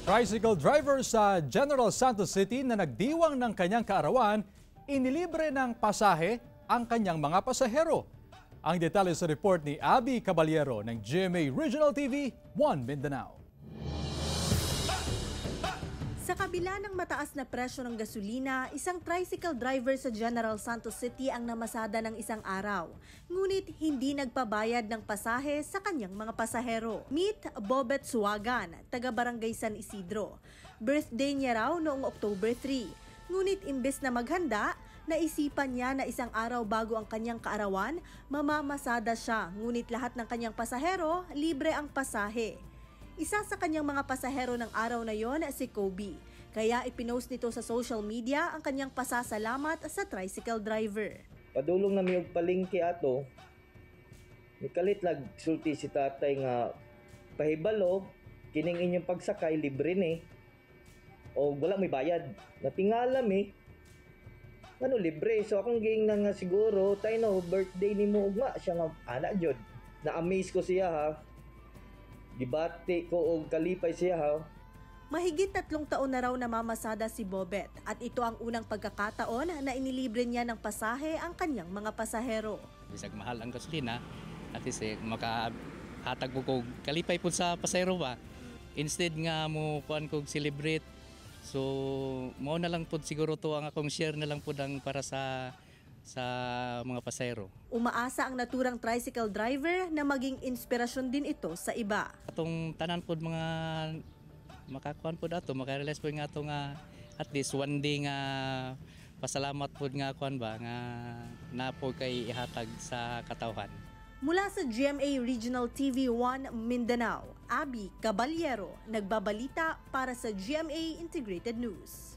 Tricycle driver sa General Santos City na nagdiwang ng kanyang kaarawan, inilibre ng pasahe ang kanyang mga pasahero. Ang detalye sa report ni Abby Caballero ng GMA Regional TV 1 Mindanao. Sa kabila ng mataas na presyo ng gasolina, isang tricycle driver sa General Santos City ang namasada ng isang araw. Ngunit hindi nagpabayad ng pasahe sa kanyang mga pasahero. Meet Bobet Suagan, taga Barangay San Isidro. Birthday niya raw noong October 3. Ngunit imbes na maghanda, naisipan niya na isang araw bago ang kanyang kaarawan, mamamasada siya. Ngunit lahat ng kanyang pasahero, libre ang pasahe. Isa sa kanyang mga pasahero ng araw na yon si Kobe. Kaya ipinost nito sa social media ang kanyang pasasalamat sa tricycle driver. Padulong na may palingki ato, mikalit lag sulti si tatay nga pahibalo, kining inyong pagsakay libre ni. O wala may bayad. Natingalam ano libre. So akong ging na nga siguro, tayo no, birthday ni mo ugma siya nga anak jud. Na-amaze ko siya ha. Gibati ko og kalipay siya ha. Mahigit 3 taon na raw namamasada si Bobet at ito ang unang pagkakataon na inilibre niya ng pasahe ang kanyang mga pasahero. Bisag mahal ang gasolina at least makahatag mo kog kalipay po sa pasahero ba. Instead nga mo kuan kog celebrate. So mao na lang po siguro to ang akong share na lang po dang para sa mga pasahero. Umaasa ang naturang tricycle driver na maging inspirasyon din ito sa iba. Atong tanan po mga makakuan po dato, makarealize po nga ato nga at least one day nga pasalamat po nga kuan ba nga na po kay ihatag sa katawhan. Mula sa GMA Regional TV 1 Mindanao, Abby Caballero, nagbabalita para sa GMA Integrated News.